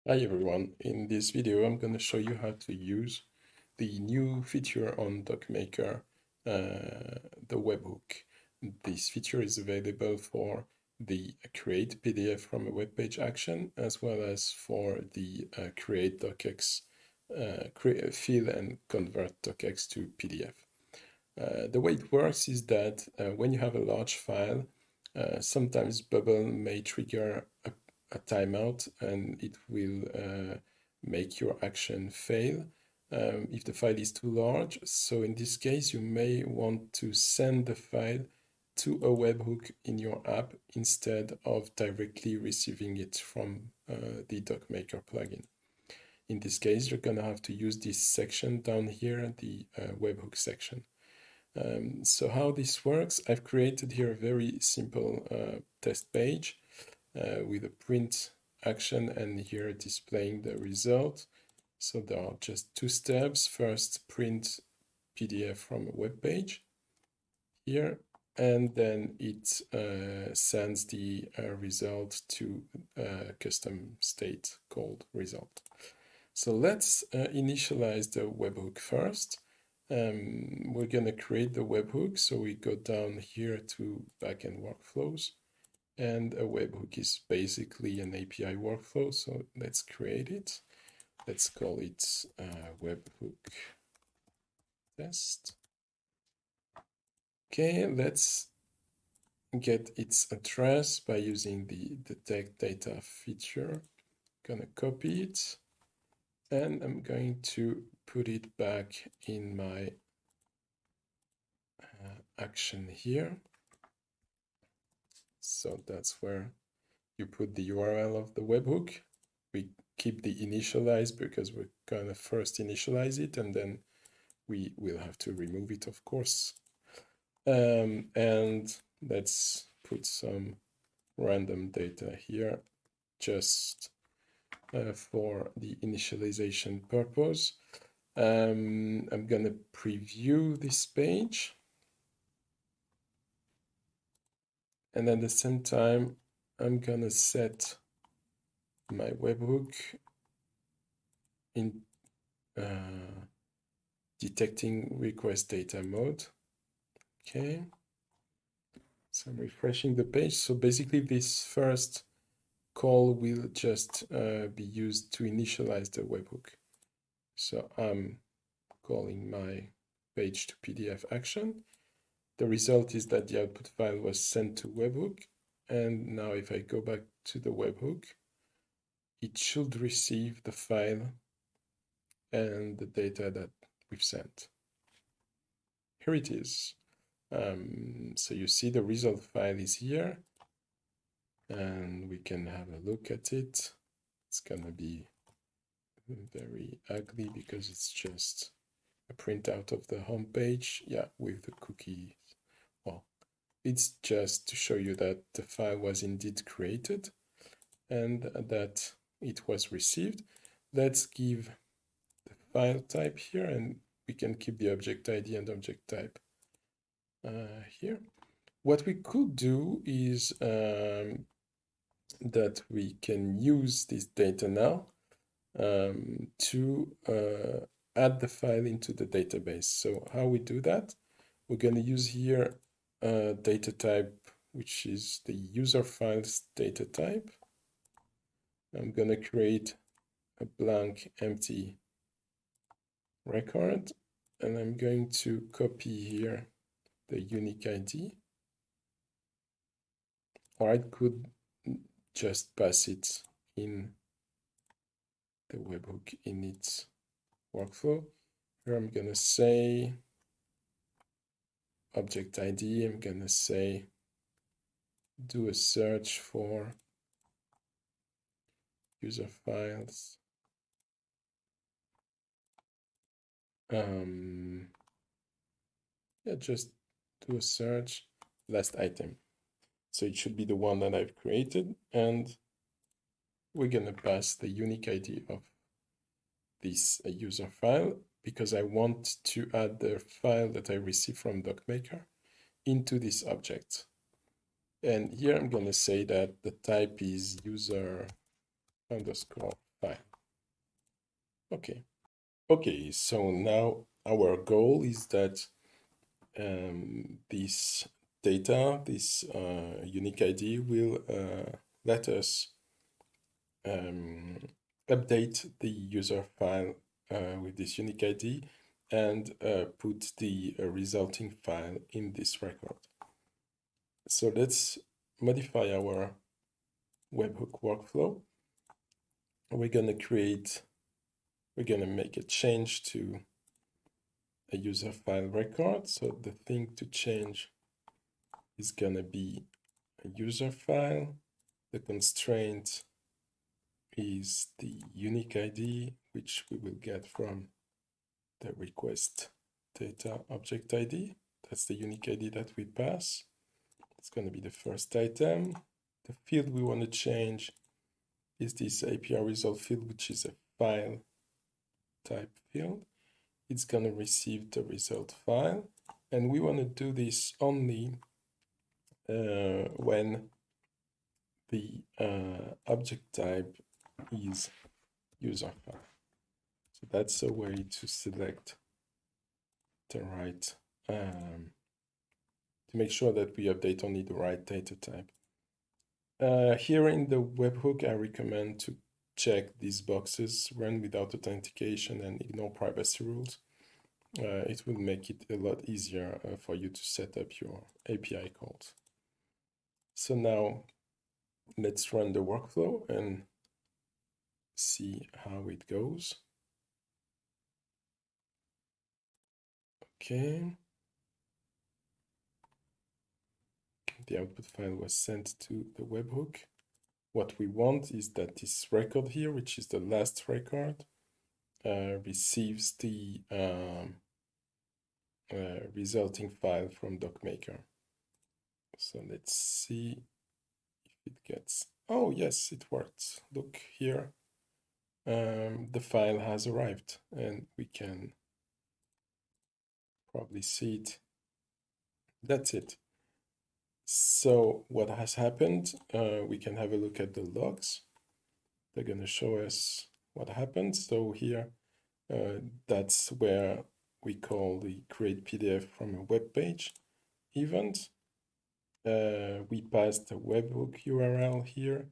Hi everyone, in this video I'm going to show you how to use the new feature on docMaker, the webhook. This feature is available for the create PDF from a web page action as well as for the create docx, fill and convert docx to PDF. The way it works is that when you have a large file, sometimes Bubble may trigger a timeout and it will make your action fail if the file is too large. So in this case, you may want to send the file to a webhook in your app instead of directly receiving it from the docMaker plugin. In this case, you're going to have to use this section down here, the webhook section. So how this works, I've created here a very simple test page with a print action and here displaying the result. So there are just two steps. First, print PDF from a web page here, and then it sends the result to a custom state called result. So let's initialize the webhook first. We're going to create the webhook. So we go down here to backend workflows, and a webhook is basically an API workflow. So let's create it. Let's call it webhook test. Okay, let's get its address by using the detect data feature. I'm gonna copy it and I'm going to put it back in my action here. So that's where you put the URL of the webhook. We keep the initialize because we're gonna first initialize it and then we will have to remove it, of course. And let's put some random data here just for the initialization purpose. I'm gonna preview this page. And at the same time, I'm gonna set my webhook in detecting request data mode. Okay. So I'm refreshing the page. So basically this first call will just be used to initialize the webhook. So I'm calling my page to PDF action. The result is that the output file was sent to webhook. And now if I go back to the webhook, it should receive the file and the data that we've sent. Here it is. So you see the result file is here and we can have a look at it. It's gonna be very ugly because it's just a printout of the home page, yeah, with the cookies. Well, it's just to show you that the file was indeed created and that it was received. Let's give the file type here and we can keep the object ID and object type here. What we could do is that we can use this data now to add the file into the database. So how we do that? We're going to use here a data type, which is the user files data type. I'm going to create a blank empty record, and I'm going to copy here the unique ID, or I could just pass it in the webhook init workflow. Here I'm going to say object ID, I'm going to say do a search for user files. Yeah, just do a search, last item. So it should be the one that I've created, and we're going to pass the unique ID of this user file because I want to add the file that I received from docMaker into this object. And here I'm going to say that the type is user underscore file. Okay, so now our goal is that this data, this unique ID will let us update the user file with this unique ID and put the resulting file in this record. So let's modify our webhook workflow. We're gonna make a change to a user file record. So the thing to change is gonna be a user file. The constraint is the unique ID, which we will get from the request data object ID. That's the unique ID that we pass. It's going to be the first item. The field we want to change is this API result field, which is a file type field. It's going to receive the result file. And we want to do this only when the object type is user file. So that's a way to select the right, to make sure that we update only the right data type. Here in the webhook, I recommend to check these boxes, run without authentication and ignore privacy rules. It will make it a lot easier for you to set up your API calls. So now let's run the workflow and see how it goes. Okay. The output file was sent to the webhook. What we want is that this record here, which is the last record, receives the resulting file from docMaker. So let's see if it gets, oh yes, it worked. Look here, the file has arrived and we can probably see it. That's it. So what has happened, we can have a look at the logs. They're going to show us what happened. So here, that's where we call the create PDF from a web page event. We passed the webhook URL here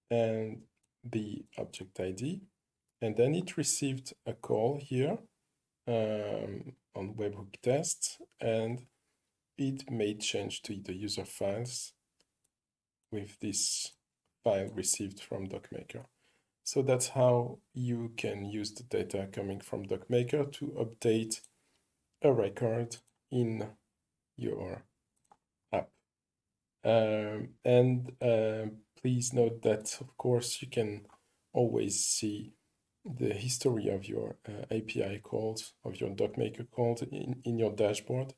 and the object ID, and then it received a call here on webhook test, and it made change to the user files with this file received from docMaker. So that's how you can use the data coming from docMaker to update a record in your app. Please note that, of course, you can always see the history of your API calls, of your docMaker calls in your dashboard.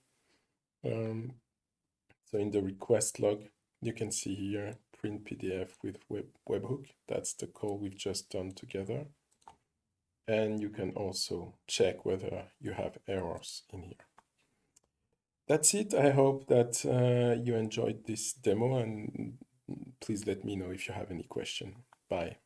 So in the request log, you can see here, print PDF with webhook. That's the call we've just done together. And you can also check whether you have errors in here. That's it. I hope that you enjoyed this demo, and please let me know if you have any question. Bye.